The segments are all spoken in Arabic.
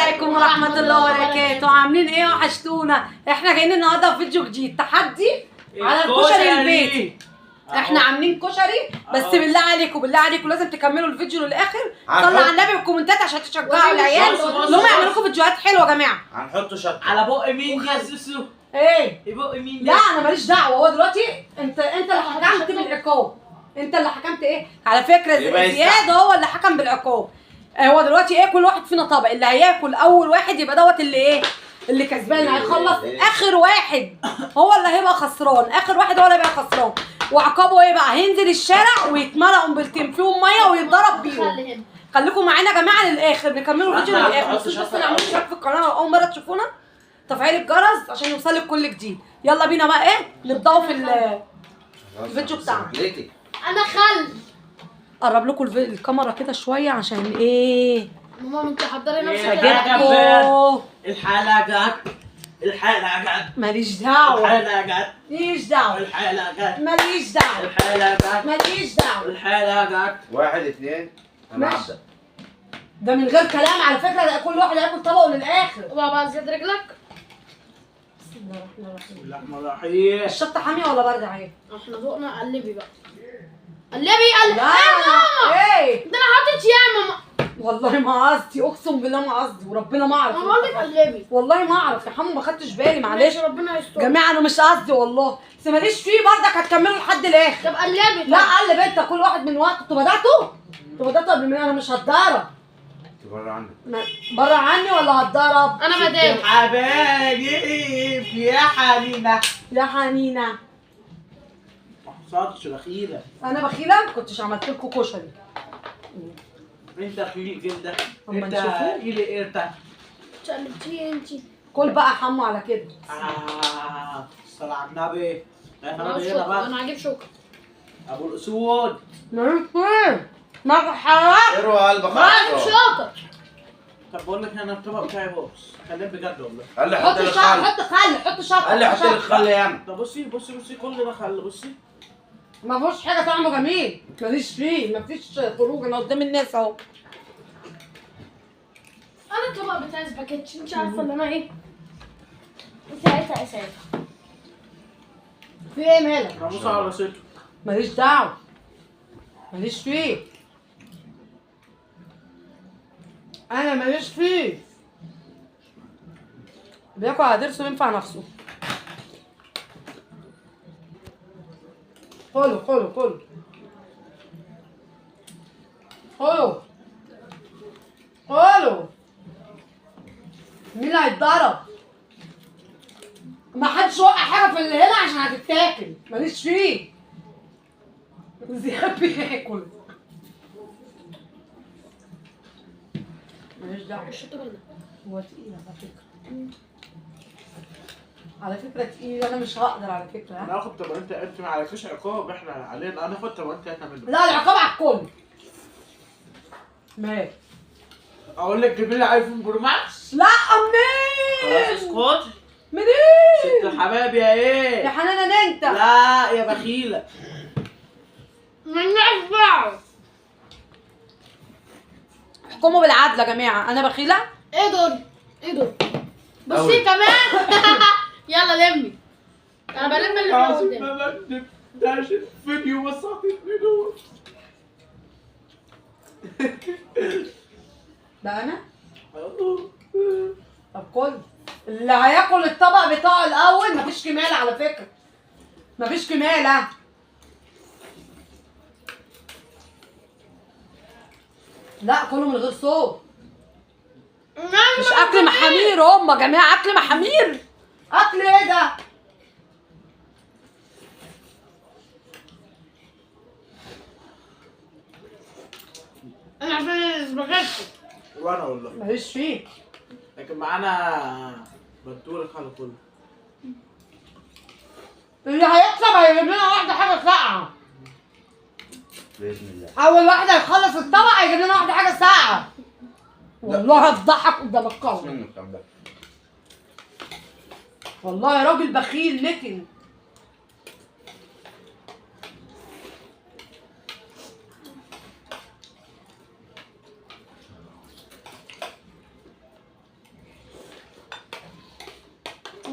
عليكم ورحمة الله وبركاته. عاملين ايه؟ وحشتونا. احنا جايين النهارده في فيديو جديد، تحدي على الكشري البيتي. احنا عاملين كشري، بس بالله عليكم بالله عليكم لازم تكملوا الفيديو للاخر. صلوا على النبي والكومنتات عشان تشجعوا العيال انهم يعملوا لكم فيديوهات حلوه يا جماعه. هنحط شطه على بق مين يا سوسو؟ ايه؟ بق مين؟ لا انا ماليش دعوه. هو دلوقتي انت اللي حكمت بالعقاب. انت اللي حكمت ايه؟ على فكره زياد هو اللي حكم بالعقاب. هو دلوقتي ايه؟ كل واحد فينا طبق، اللي هياكل اول واحد يبقى دوت اللي ايه؟ اللي كسبان، اللي هيخلص اخر واحد هو اللي هيبقى خسران. اخر واحد هو اللي هيبقى خسران. وعقابه ايه بقى؟ هينزل الشارع ويتملى قنبلتين فيهم ميه ويتضرب بيهم. خليكم معانا يا جماعه للاخر، نكملوا الفيديو للاخر. بس نعملوا اشتراك في القناه لو اول مره تشوفونا، تفعيل الجرس عشان يوصلك كل جديد. يلا بينا بقى ايه؟ نبداوا في الفيديو بتاعنا. انا خل قرب لكم الكاميرا كده شويه عشان ايه؟ ماما انت حضري نفسك. هجيبكم. الحلقة جت ماليش دعوه. الحلقة جت ماليش دعوه. الحلقة جت ماليش دعوه. الحلقة ماليش دعوه. الحلقة جت 1 2 انا ماشي. هبدا. ده من غير كلام على فكره، ده كل واحد هياكل طبقه للاخر. بابا زيد رجلك. بسم الله الرحمن الرحيم. اللحمة الرحيم. الشطه حاميه ولا بارده عليها؟ احنا ذوقنا قلبي بقى. قلبي قلبي. لا يا ماما ايه؟ ده انا حاطط ياما. والله ما قصدي، اقسم بالله ما قصدي وربنا ما اعرف. انا بقول لك قلبي. والله ما اعرف يا حمو، ما خدتش بالي معلش. ماشي ربنا يستر. جماعه انا مش قصدي والله، بس ماليش فيه برضك. هتكملوا لحد الاخر. طب قلبي. لا قلب انت، كل واحد من وقت. انتوا بداتوا قبل مني. انا مش هتضرب. تبرع عنك. بره عني ولا هتضرب؟ انا مدام. حبايب يا حنينة يا حنينه. ما حصلتش بخيلة. انا بخيله؟ كنتش عملت لكم كشري. انت خيل جدا. أما انت نشوفه. ايه انت؟ قلبتي انت. كل بقى حمو على كده. الصلاة على النبي. انا هجيب شوكه. ابو الاسود. ما حرام. اروى قلبك هجيب شوكه. طب بقول لك انا الطبق بتاعي بص، خليه بجد والله. قال لي حط حط لي شطه، خل. حط خل، حط شطه. قال لي حط لي خل يا عم. طب بصي كل ده خل بصي. ما فيهوش حاجه طعمه جميل. ماليش فيه، مفيش خروج. انا قدام الناس اهو. انا الطبق بتاعي سباكيتش، انت عارفه ان انا ايه؟ انت عايزه اساسا. في ايه مالك؟ ناموس على راسته. ماليش دعوه. ماليش فيه. انا ماليش فيه. بياكل على ضرسه ينفع نفسه. كله كله كله كله كله. مين اللي هيتضرب؟ ما حدش وقع حاجه في اللي هنا عشان هتتاكل. ماليش فيه. زياد بياكل. ماليش دعوه. الشطه بلد. هو تقيل على فكره. على فكره تقيل. انا مش هقدر على فكره. انا هاخد طب انت ما عليكيش عقاب، احنا علينا. انا هاخد طب انت هتعمل. لا العقاب على الكل. ماشي. اقول لك جيب لي ايفون برو ماكس. لا خلاص منين؟ اسكت. منين؟ ست الحبايب يا ايه؟ يا حنان انت. لا يا بخيلة. مالناش دعوه. احكموا بالعدل يا جماعه. انا بخيله؟ ايه دول؟ ايه دول؟ بصي أوي. كمان. يلا لمي. انا بلم اللي عايز قدامي. ما بدأش الفيديو بس اعطيتني دول. ده انا؟ طب كل اللي هياكل الطبق بتاعه الاول. مفيش كمال على فكره. مفيش كماله. لا كله من غير صوت. مش اكل محامير هم يا جماعه. اكل محامير. اكل ايه ده؟ انا عارفه السباجيتي. وانا والله ماليش فيه. لكن معانا بدور الخل كله. اللي هيكسب هيجيب لنا واحده حاجه ساقعه. باذن الله. اول واحده يخلص الطبق هيجيب لنا واحده حاجه ساقعه. والله هتضحك قدام الكاميرا. منك كم ده؟ والله يا راجل بخيل نتن.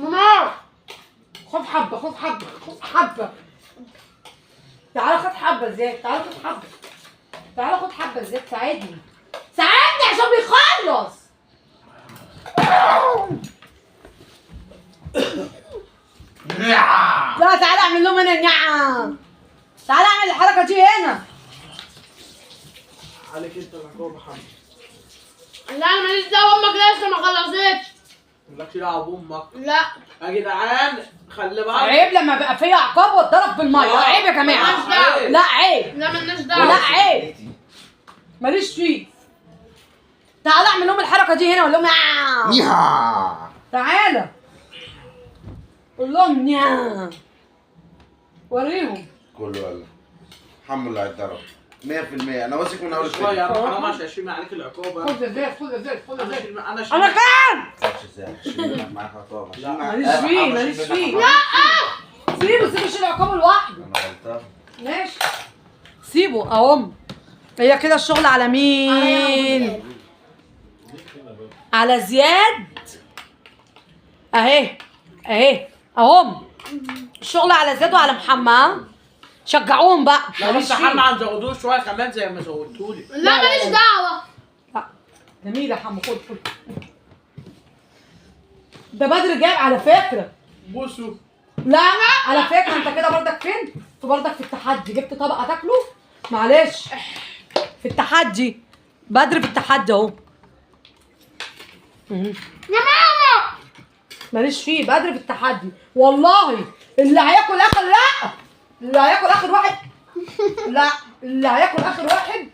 ماما خد حبه خد حبه خد حبه. تعالى خد حبه زياد، تعالى خد حبه، تعالى خد حبه زياد، ساعدني ساعدني عشان بيخلص. لا تعالى اعمل لهم هنا نعم، تعالى اعمل الحركه دي هنا. عليك انت العقاب يا محمد. لا انا ماليش دعوه، امك لسه ما خلصتش. مالكش دعوه بامك. لا يا جدعان خلي بالك. عيب لما بقى فيا عقاب واتضرب بالميه، عيب يا جماعه. عيب. لا عيب، لا مالناش لا دعوه. عيب، ماليش فيه. تعالى اعمل لهم الحركه دي هنا، اقول لهم نيها. تعالى قول لهم نيا، وريهم. كله يلا. الحمد لله هيتضرب 100%. انا واثق من اول شويه يا الفيديو. حرام عشان اشيل عليك العقاب. خد ازاي خد ازاي خد انا ازاي. اشيل انا انا اشيل كام؟ مش ازاي هشيل منك معاك عقاب. هشيل معاك- ماليش فيه، هشيل ماليش منك فيه. عقاب. سيبه سيبه يشيل عقابه لوحده. انا غلطان. ماشي سيبه اهو. هي كده الشغل على مين؟ على زياد اهي اهي اهم. الشغل على زياد وعلى محمد. شجعوهم بقى. لا بس ماليش يا فيه. محمد هنزودوه شويه كمان زي ما زودتولي. لا ماليش دعوه. لا جميل يا حمو، خد خد. ده بدر جايب على فكره. بوسوا. لا على فكره انت كده بردك فين؟ انت بردك في التحدي. جبت طبق هتاكله؟ معلش في التحدي. بدر في التحدي اهو. يا ماما ماليش فيه، بدر في التحدي والله. اللي هياكل اخر، لا اللي هياكل اخر واحد، لا اللي هياكل اخر واحد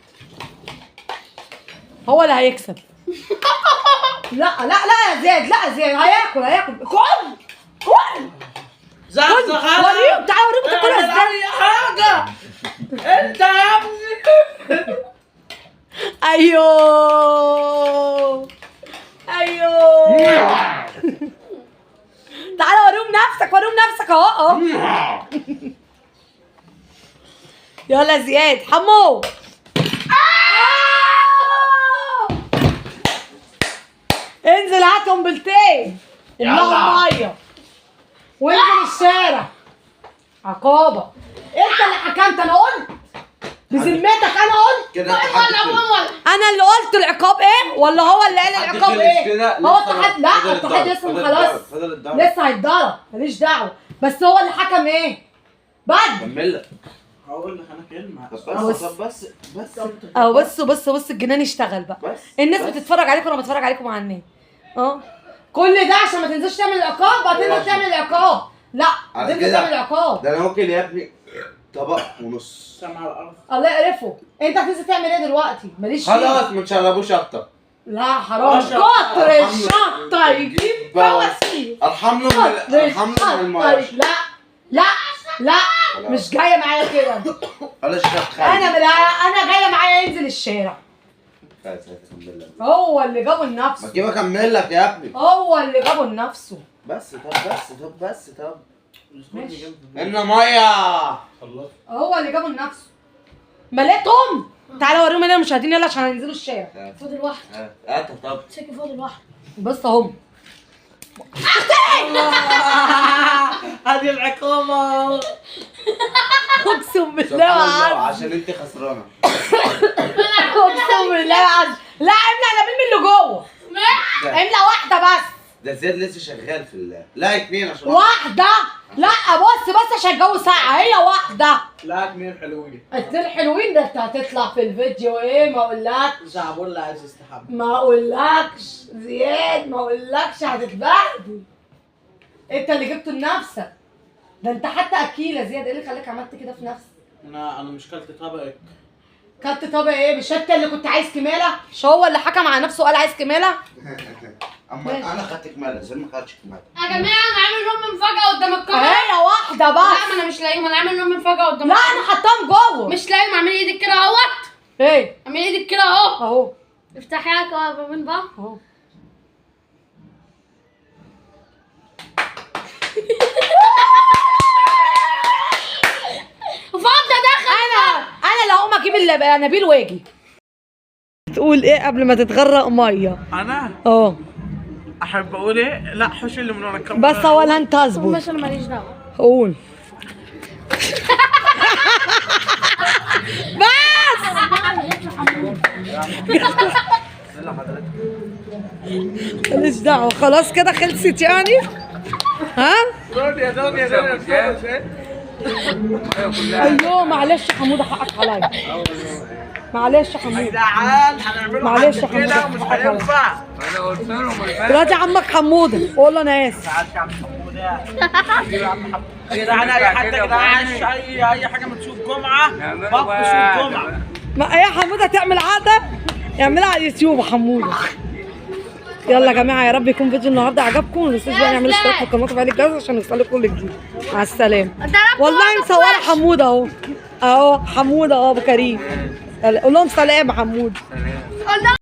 هو اللي هيكسب. لا لا لا يا زياد، لا يا زياد هياكل كل كل زغزغ. وريهم، تعالى وريهم تاكلها ازاي. حاجه. انت يا ابني. ايوه ايوه. تعالى وريهم نفسك، وريهم نفسك اهو. يلا زياد حمو. انزل هات قنبلتين ومعاهم ميه وانزل الشارع. عقابه. انت اللي حكمت، انا قلت بذمتك، انا قلت. كده التحدي خلص. انا اللي قلت العقاب ايه ولا هو اللي قال التحدي العقاب خلص ايه؟ كده. هو لسه التحدي، لا فضل التحدي الضرب. لسه خلاص، فضل الضرب. لسه هيتضرب، ماليش دعوه. بس هو اللي حكم ايه؟ بدر. كمل لك. هقول لك انا كلمه. بس اهو بص الجنان اشتغل بقى. بس الناس بس. بتتفرج عليكم وانا بتفرج عليكم على الناس. كل ده عشان ما تنزلش تعمل العقاب، بقى تنزل تعمل العقاب. لا على تنزل كده. تعمل العقاب. ده انا ممكن يا ابني طبق ونص. سامع على الارض. الله يقرفه. انت هتنزل تعمل ايه دلوقتي؟ ماليش فيه. خلاص ما تشربوش اكتر. لا حرام، شطة. كتر الشطه يجيب بواسير. ارحم له من الميه. لا لا لا مش جايه معايا كده. خلاص شط انا جايه معايا ينزل الشارع. هو اللي جابه ما لنفسه. تجيب اكمل لك يا ابني. هو اللي جابه لنفسه. بس طب ماشي. ان ميه. خلصت. هو اللي جابه لنفسه. مليتهم. تعالى وريهم هنا المشاهدين يلا عشان هينزلوا الشارع. فاضل واحد. هات طب. سكي فاضل واحد. بص اهم. هذه العقابه. اقسم بالله سبحان الله وعز. عشان انت خسرانه. اقسم بالله وعز. لا املى نبيل من اللي جوه. املى واحده بس. ده زياد لسه شغال في لا اتنين عشان واحده. لا بص عشان الجو ساقع، هي واحده. لا اتنين حلوين. اتنين حلوين. ده انت هتطلع في الفيديو ايه؟ ما اقولكش، زعبول عايز يستحب. ما اقولكش زياد، ما اقولكش هتتبهدل. انت اللي جبته لنفسك. ده انت حتى اكيله زياد. ايه اللي خلاك عملت كده في نفسك؟ انا مش كلت طبقك. كلت طبق ايه؟ مش انت اللي كنت عايز كماله؟ مش هو اللي حكم على نفسه وقال عايز كماله؟ اما انا خدت كماله زي ما خدتش كماله. يا جماعه انا عامل لهم مفاجاه قدام الكاميرا. هي واحده لا بس. ما انا مش لاقيهم، انا عامل لهم مفاجاه قدام لا انا حطاهم جوه. مش لاقيهم. اعملي ايدك كده اهوت. ايه؟ اعملي ايدك كده اهو. اهو افتحي على من بقى. اهو. فاضله دخل. انا اللي هقوم اجيب الانابيل واجي. تقول ايه قبل ما تتغرق ميه؟ انا اه احب اقول ايه؟ لا حوش اللي من ورا الكاميرا. بس اولا انت اظبط. بس انا ماليش دعوه. قول. ماليش دعوة، خلاص كده خلصت يعني؟ ها؟ دنيا ايوه معلش يا حموده حقك عليا. معلش يا حموده. تعال هنعمله معلش يا كده حموده مش حقك عليا. هينفع. دلوقتي عمك حموده قول له انا اسف. تعال يا عم حموده. يا جدعان اي حد يا جدعان اي حاجه من سوق الجمعه بط سوق الجمعه. ما يا حموده تعمل عاده اعملها على اليوتيوب يا حموده. يلا يا جماعه يا رب يكون فيديو النهارده عجبكم، ما تنسوش بقى نعمل اشتراك في القناه وتفعيل الجرس عشان يوصلكم كل جديد. مع السلامه. والله مصوره حموده اهو. اهو حموده اهو ابو كريم. قول لهم سلام يا حموده.